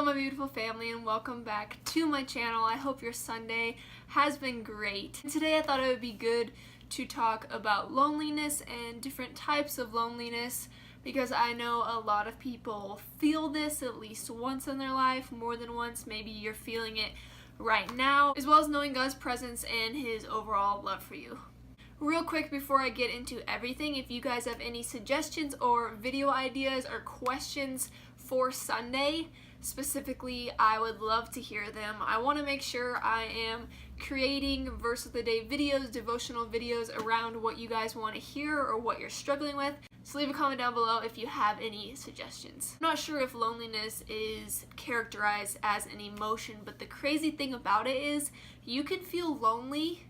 Hello my beautiful family and welcome back to my channel. I hope your Sunday has been great. Today I thought it would be good to talk about loneliness and different types of loneliness because I know a lot of people feel this at least once in their life, more than once. Maybe you're feeling it right now, as well as knowing God's presence and His overall love for you. Real quick before I get into everything, if you guys have any suggestions or video ideas or questions for Sunday, specifically, I would love to hear them. I want to make sure I am creating verse of the day videos, devotional videos around what you guys want to hear or what you're struggling with. So leave a comment down below if you have any suggestions. I'm not sure if loneliness is characterized as an emotion, but the crazy thing about it is you can feel lonely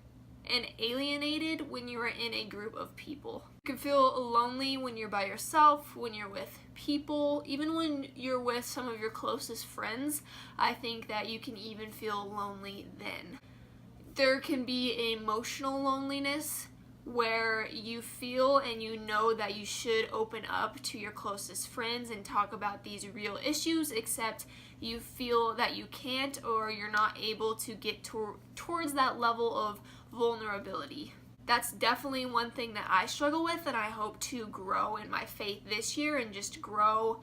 and alienated when you are in a group of people. You can feel lonely when you're by yourself, when you're with people, even when you're with some of your closest friends. I think that you can even feel lonely then. There can be emotional loneliness where you feel and you know that you should open up to your closest friends and talk about these real issues, except you feel that you can't or you're not able to get towards that level of vulnerability. That's definitely one thing that I struggle with, and I hope to grow in my faith this year and just grow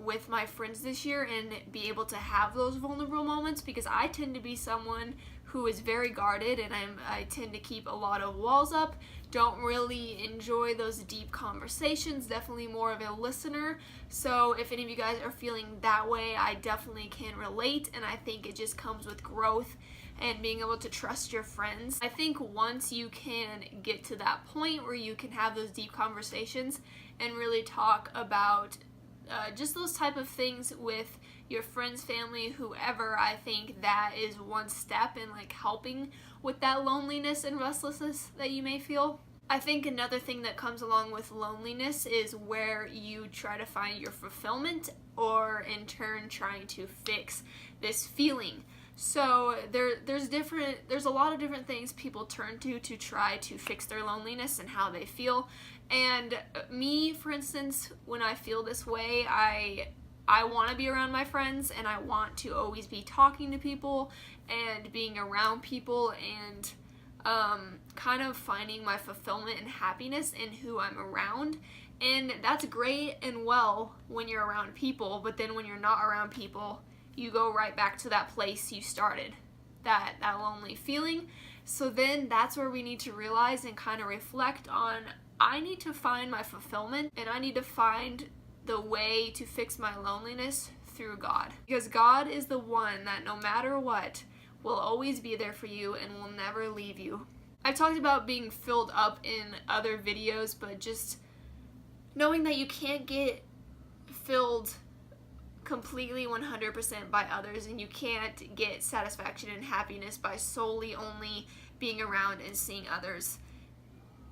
with my friends this year and be able to have those vulnerable moments, because I tend to be someone who is very guarded and I tend to keep a lot of walls up, don't really enjoy those deep conversations, definitely more of a listener. So if any of you guys are feeling that way, I definitely can relate, and I think it just comes with growth and being able to trust your friends. I think once you can get to that point where you can have those deep conversations and really talk about just those type of things with your friends, family, whoever, I think that is one step in like helping with that loneliness and restlessness that you may feel. I think another thing that comes along with loneliness is where you try to find your fulfillment, or in turn trying to fix this feeling. So there's a lot of different things people turn to try to fix their loneliness and how they feel. And me, for instance, when I feel this way, I want to be around my friends and I want to always be talking to people and being around people and kind of finding my fulfillment and happiness in who I'm around. And that's great and well when you're around people, but then when you're not around people, you go right back to that place you started, that lonely feeling. So then that's where we need to realize and kind of reflect on, I need to find my fulfillment and I need to find the way to fix my loneliness through God. Because God is the one that no matter what will always be there for you and will never leave you. I've talked about being filled up in other videos, but just knowing that you can't get filled completely 100% by others, and you can't get satisfaction and happiness by solely only being around and seeing others.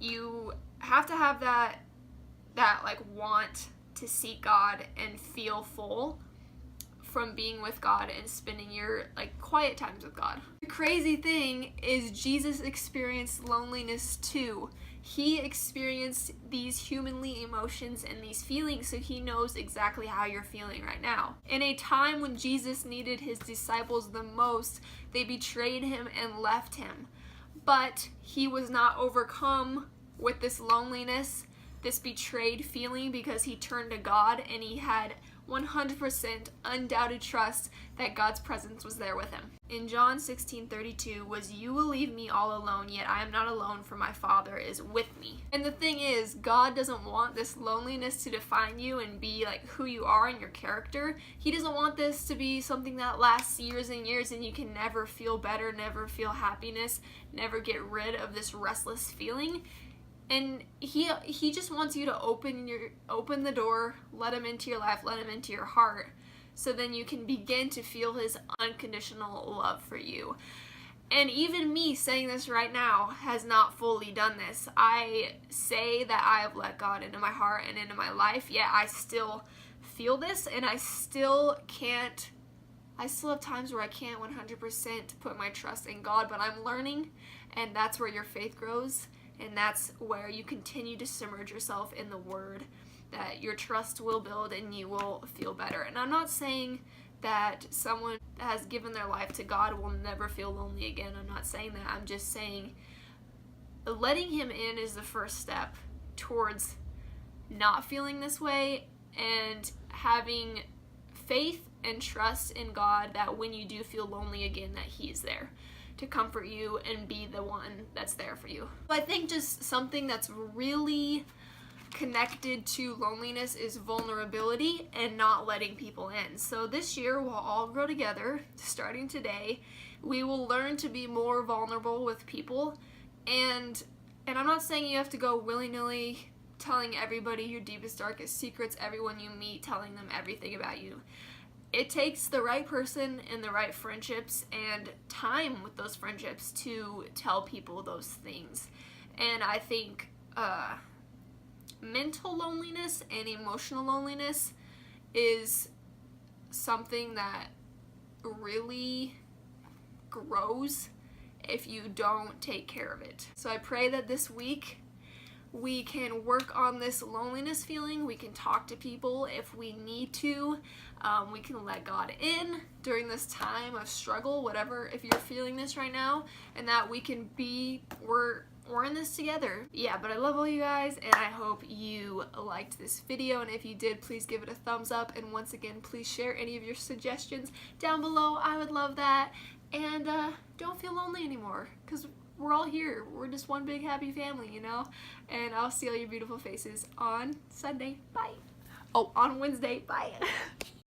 You have to have that like want to seek God and feel full from being with God and spending your like quiet times with God. The crazy thing is Jesus experienced loneliness too. He experienced these humanly emotions and these feelings, so He knows exactly how you're feeling right now. In a time when Jesus needed His disciples the most, they betrayed Him and left Him. But He was not overcome with this loneliness, this betrayed feeling, because He turned to God and He had 100% undoubted trust that God's presence was there with Him. In John 16:32 was, "You will leave me all alone, yet I am not alone, for my Father is with me." And the thing is, God doesn't want this loneliness to define you and be like who you are and your character. He doesn't want this to be something that lasts years and years and you can never feel better, never feel happiness, never get rid of this restless feeling. And he just wants you to open the door, let Him into your life, let Him into your heart, so then you can begin to feel His unconditional love for you. And even me saying this right now has not fully done this. I say that I have let God into my heart and into my life, yet I still feel this, and I still have times where I can't 100% put my trust in God, but I'm learning, and that's where your faith grows. And that's where you continue to submerge yourself in the Word, that your trust will build and you will feel better. And I'm not saying that someone that has given their life to God will never feel lonely again. I'm not saying that. I'm just saying letting him in is the first step towards not feeling this way and having faith and trust in God that when you do feel lonely again, that he's there to comfort you and be the one that's there for you. I think just something that's really connected to loneliness is vulnerability and not letting people in. So this year we'll all grow together, starting today. We will learn to be more vulnerable with people, and I'm not saying you have to go willy-nilly telling everybody your deepest, darkest secrets, everyone you meet, telling them everything about you. It takes the right person and the right friendships and time with those friendships to tell people those things. And I think mental loneliness and emotional loneliness is something that really grows if you don't take care of it. So I pray that this week we can work on this loneliness feeling. We can talk to people if we need to. We can let God in during this time of struggle, whatever, if you're feeling this right now, and that we can be, we're in this together. Yeah, but I love all you guys, and I hope you liked this video, and if you did, please give it a thumbs up, and once again, please share any of your suggestions down below. I would love that, and don't feel lonely anymore, because we're all here. We're just one big happy family, you know? And I'll see all your beautiful faces on Sunday. Bye. Oh, on Wednesday. Bye.